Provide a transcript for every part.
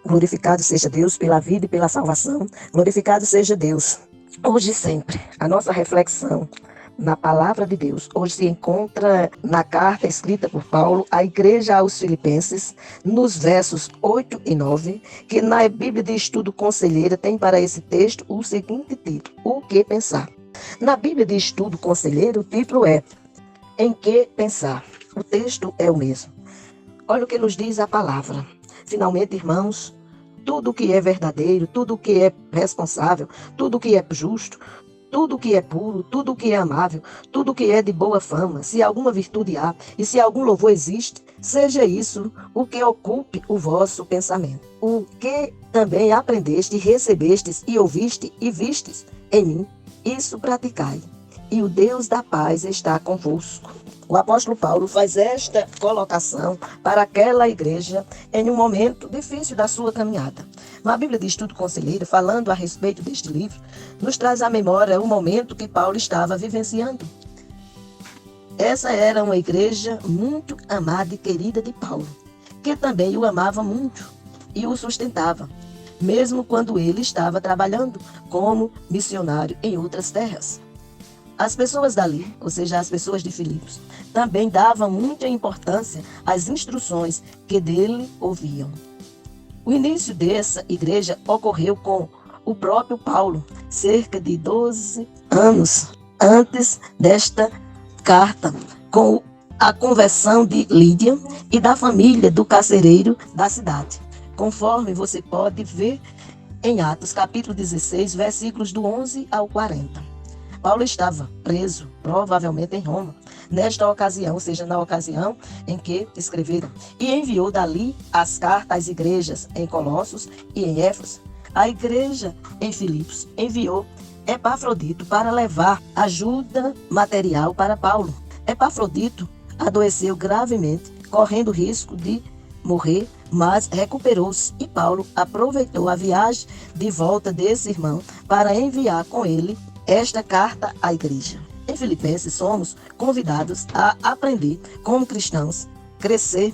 Glorificado seja Deus pela vida e pela salvação. Glorificado seja Deus. Hoje e sempre, a nossa reflexão na palavra de Deus hoje se encontra na carta escrita por Paulo à igreja aos Filipenses, nos versos 8 e 9, que na Bíblia de Estudo Conselheira tem para esse texto o seguinte título: O que pensar? Na Bíblia de Estudo Conselheiro, o título é Em que pensar? O texto é o mesmo. Olha o que nos diz a palavra. Finalmente, irmãos, tudo o que é verdadeiro, tudo o que é responsável, tudo o que é justo, tudo o que é puro, tudo o que é amável, tudo o que é de boa fama, se alguma virtude há e se algum louvor existe, seja isso o que ocupe o vosso pensamento. O que também aprendeste, recebestes e ouviste e vistes em mim, isso praticai, e o Deus da paz está convosco. O apóstolo Paulo faz esta colocação para aquela igreja em um momento difícil da sua caminhada. Na Bíblia de Estudo Conselheiro, falando a respeito deste livro, nos traz à memória o momento que Paulo estava vivenciando. Essa era uma igreja muito amada e querida de Paulo, que também o amava muito e o sustentava, mesmo quando ele estava trabalhando como missionário em outras terras. As pessoas dali, ou seja, as pessoas de Filipos, também davam muita importância às instruções que dele ouviam. O início dessa igreja ocorreu com o próprio Paulo, cerca de 12 anos antes desta carta, com a conversão de Lídia e da família do carcereiro da cidade, conforme você pode ver em Atos, capítulo 16, versículos do 11 ao 40. Paulo estava preso, provavelmente em Roma, nesta ocasião, ou seja, na ocasião em que escreveram, e enviou dali as cartas às igrejas em Colossos e em Éfeso. A igreja em Filipos enviou Epafrodito para levar ajuda material para Paulo. Epafrodito adoeceu gravemente, correndo risco de morrer, mas recuperou-se, e Paulo aproveitou a viagem de volta desse irmão para enviar com ele esta carta à igreja. Em Filipenses, somos convidados a aprender como cristãos, crescer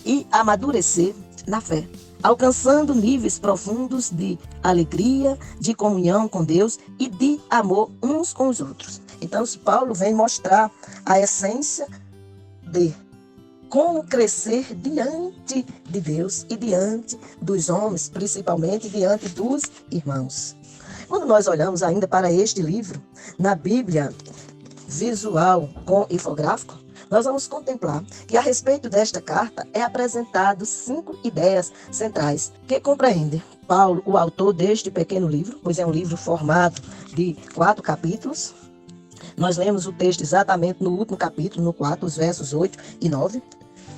e amadurecer na fé, alcançando níveis profundos de alegria, de comunhão com Deus e de amor uns com os outros. Então, Paulo vem mostrar a essência de como crescer diante de Deus e diante dos homens, principalmente diante dos irmãos. Quando nós olhamos ainda para este livro, na Bíblia visual com infográfico, nós vamos contemplar que a respeito desta carta é apresentado 5 ideias centrais que compreendem Paulo, o autor deste pequeno livro, pois é um livro formado de 4 capítulos. Nós lemos o texto exatamente no último capítulo, no 4, os versos 8 e 9.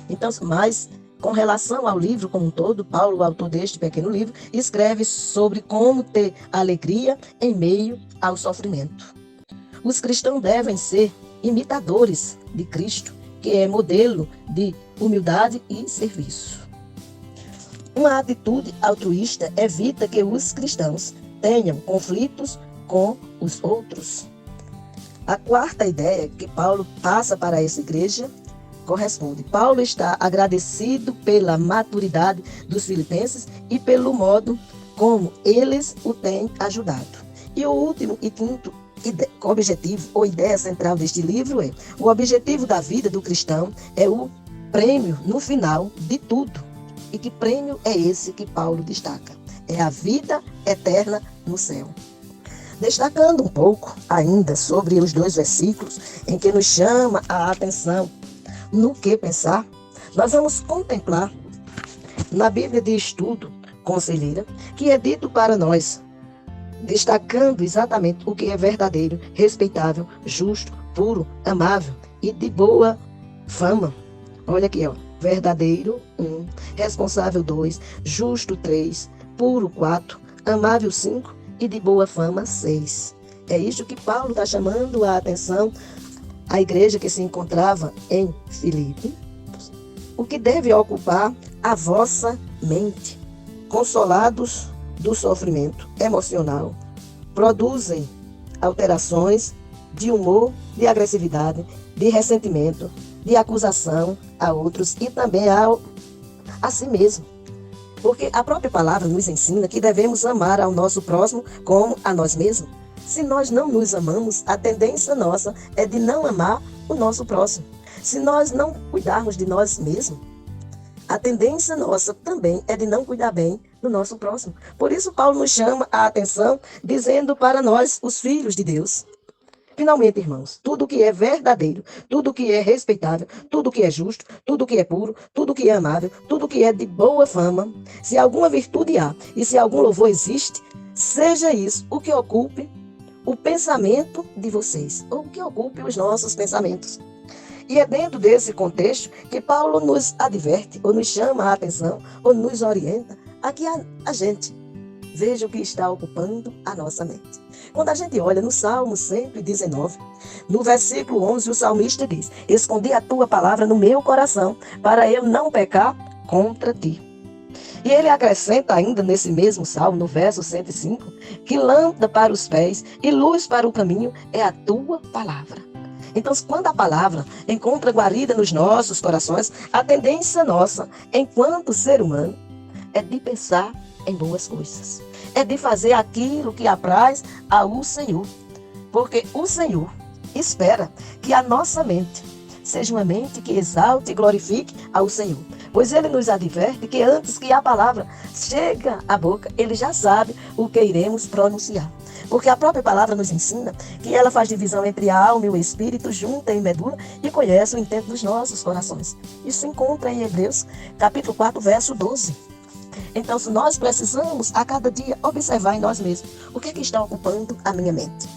Então, mas com relação ao livro como um todo, Paulo, o autor deste pequeno livro, escreve sobre como ter alegria em meio ao sofrimento. Os cristãos devem ser imitadores de Cristo, que é modelo de humildade e serviço. Uma atitude altruísta evita que os cristãos tenham conflitos com os outros. A quarta ideia que Paulo passa para essa igreja corresponde. Paulo está agradecido pela maturidade dos filipenses e pelo modo como eles o têm ajudado. E o último e quinto objetivo ou ideia central deste livro é: o objetivo da vida do cristão é o prêmio no final de tudo. E que prêmio é esse que Paulo destaca? É a vida eterna no céu. Destacando um pouco ainda sobre os 2 versículos em que nos chama a atenção no que pensar, nós vamos contemplar na Bíblia de Estudo Conselheira, que é dito para nós, destacando exatamente o que é verdadeiro, respeitável, justo, puro, amável e de boa fama. Olha aqui, ó, verdadeiro 1, responsável 2, justo 3, puro 4, amável 5 e de boa fama 6. É isso que Paulo está chamando a atenção à igreja que se encontrava em Filipe. O que deve ocupar a vossa mente, consolados do sofrimento emocional, produzem alterações de humor, de agressividade, de ressentimento, de acusação a outros e também a si mesmo. Porque a própria palavra nos ensina que devemos amar ao nosso próximo como a nós mesmos. Se nós não nos amamos, a tendência nossa é de não amar o nosso próximo. Se nós não cuidarmos de nós mesmos, a tendência nossa também é de não cuidar bem do nosso próximo. Por isso, Paulo nos chama a atenção, dizendo para nós, os filhos de Deus. Finalmente, irmãos, tudo que é verdadeiro, tudo que é respeitável, tudo que é justo, tudo que é puro, tudo que é amável, tudo que é de boa fama, se alguma virtude há e se algum louvor existe, seja isso o que ocupe o pensamento de vocês, ou o que ocupe os nossos pensamentos. E é dentro desse contexto que Paulo nos adverte, ou nos chama a atenção, ou nos orienta a que a gente veja o que está ocupando a nossa mente. Quando a gente olha no Salmo 119, no versículo 11, o salmista diz: escondi a tua palavra no meu coração, para eu não pecar contra ti. E ele acrescenta ainda nesse mesmo salmo, no verso 105, que lâmpada para os pés e luz para o caminho é a tua palavra. Então, quando a palavra encontra guarida nos nossos corações, a tendência nossa, enquanto ser humano, é de pensar em boas coisas. É de fazer aquilo que apraz ao Senhor. Porque o Senhor espera que a nossa mente seja uma mente que exalte e glorifique ao Senhor. Pois ele nos adverte que antes que a palavra chegue à boca, ele já sabe o que iremos pronunciar. Porque a própria palavra nos ensina que ela faz divisão entre a alma e o espírito, junta em medula, e conhece o intento dos nossos corações. Isso se encontra em Hebreus, capítulo 4, verso 12. Então, se nós precisamos a cada dia observar em nós mesmos o que é que está ocupando a minha mente.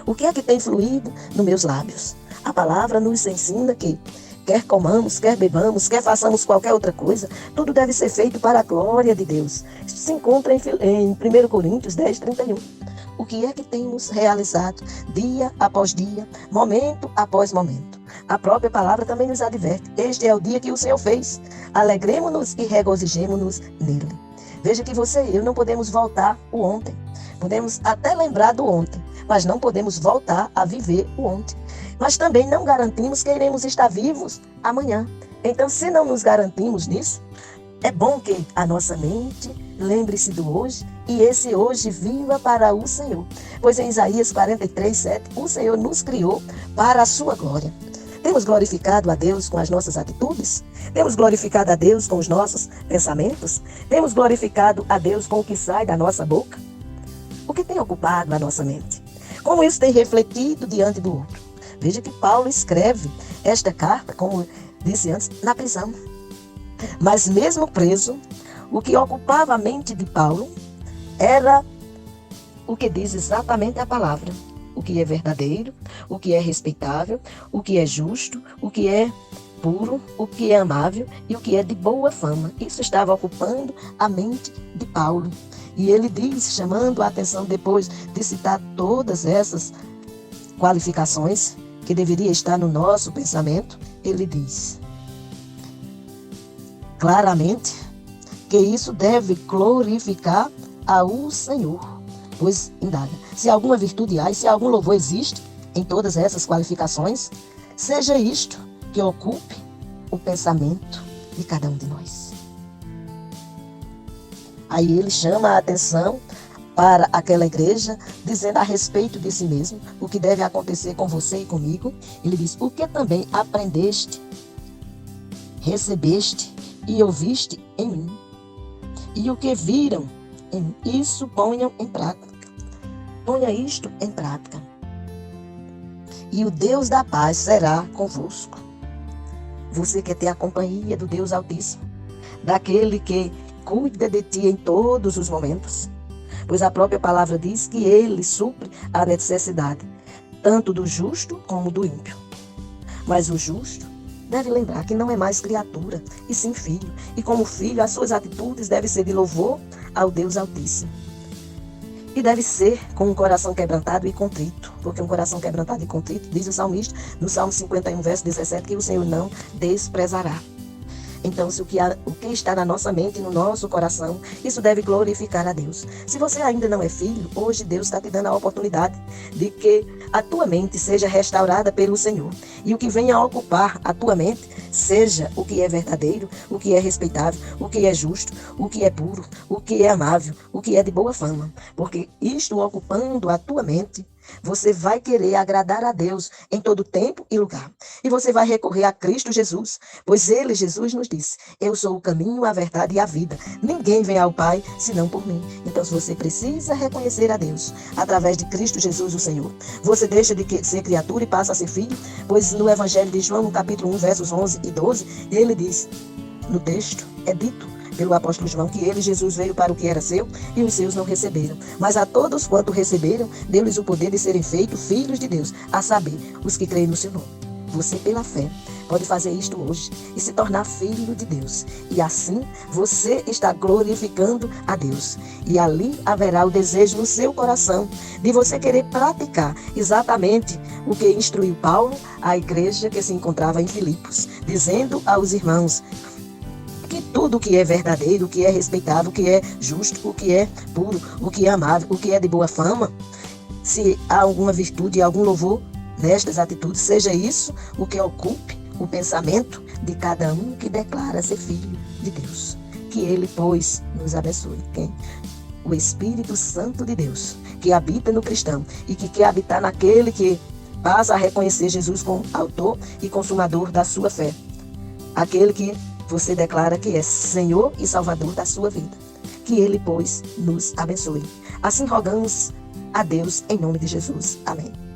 O que é que tem fluído nos meus lábios. A palavra nos ensina que quer comamos, quer bebamos, quer façamos qualquer outra coisa, tudo deve ser feito para a glória de Deus. Isso se encontra em 1 Coríntios 10, 31. O que é que temos realizado dia após dia, momento após momento? A própria palavra também nos adverte. Este é o dia que o Senhor fez. Alegremos-nos e regozijemo-nos nele. Veja que você e eu não podemos voltar o ontem. Podemos até lembrar do ontem, mas não podemos voltar a viver o ontem. Mas também não garantimos que iremos estar vivos amanhã. Então, se não nos garantimos nisso, é bom que a nossa mente lembre-se do hoje e esse hoje viva para o Senhor. Pois em Isaías 43, 7, o Senhor nos criou para a sua glória. Temos glorificado a Deus com as nossas atitudes? Temos glorificado a Deus com os nossos pensamentos? Temos glorificado a Deus com o que sai da nossa boca? O que tem ocupado a nossa mente? Como isso tem refletido diante do outro? Veja que Paulo escreve esta carta, como disse antes, na prisão. Mas mesmo preso, o que ocupava a mente de Paulo era o que diz exatamente a palavra. O que é verdadeiro, o que é respeitável, o que é justo, o que é puro, o que é amável e o que é de boa fama. Isso estava ocupando a mente de Paulo. E ele diz, chamando a atenção depois de citar todas essas qualificações que deveria estar no nosso pensamento, ele diz claramente que isso deve glorificar ao Senhor. Pois indaga, se alguma virtude há e se algum louvor existe em todas essas qualificações, seja isto que ocupe o pensamento de cada um de nós. Aí ele chama a atenção para aquela igreja, dizendo a respeito de si mesmo, o que deve acontecer com você e comigo. Ele diz, o que também aprendeste, recebeste e ouviste em mim, e o que viram em mim, isso ponham em prática. Ponha isto em prática. E o Deus da paz será convosco. Você quer ter a companhia do Deus Altíssimo, daquele que cuida de ti em todos os momentos. Pois a própria palavra diz que ele supre a necessidade, tanto do justo como do ímpio. Mas o justo deve lembrar que não é mais criatura, e sim filho. E como filho, as suas atitudes devem ser de louvor ao Deus Altíssimo. E deve ser com um coração quebrantado e contrito. Porque um coração quebrantado e contrito, diz o salmista, no Salmo 51, verso 17, que o Senhor não desprezará. Então, se o que está na nossa mente e no nosso coração, isso deve glorificar a Deus. Se você ainda não é filho, hoje Deus está te dando a oportunidade de que a tua mente seja restaurada pelo Senhor. E o que venha a ocupar a tua mente seja o que é verdadeiro, o que é respeitável, o que é justo, o que é puro, o que é amável, o que é de boa fama. Porque isto ocupando a tua mente, você vai querer agradar a Deus em todo tempo e lugar. E você vai recorrer a Cristo Jesus, pois ele, Jesus, nos disse: eu sou o caminho, a verdade e a vida. Ninguém vem ao Pai senão por mim. Então, se você precisa reconhecer a Deus através de Cristo Jesus, o Senhor, você deixa de ser criatura e passa a ser filho, pois no Evangelho de João, no capítulo 1, versos 11 e 12, ele diz, no texto, é dito pelo apóstolo João, que ele, Jesus, veio para o que era seu e os seus não receberam. Mas a todos quanto receberam, deu-lhes o poder de serem feitos filhos de Deus, a saber, os que creem no seu nome. Você, pela fé, pode fazer isto hoje e se tornar filho de Deus. E assim, você está glorificando a Deus. E ali haverá o desejo no seu coração de você querer praticar exatamente o que instruiu Paulo à igreja que se encontrava em Filipos, dizendo aos irmãos que tudo o que é verdadeiro, o que é respeitável, o que é justo, o que é puro, o que é amável, o que é de boa fama, se há alguma virtude, algum louvor nestas atitudes, seja isso o que ocupe o pensamento de cada um que declara ser filho de Deus. Que ele, pois, nos abençoe. Quem? O Espírito Santo de Deus, que habita no cristão e que quer habitar naquele que passa a reconhecer Jesus como autor e consumador da sua fé. Aquele que você declara que é Senhor e Salvador da sua vida. Que ele, pois, nos abençoe. Assim rogamos a Deus em nome de Jesus. Amém.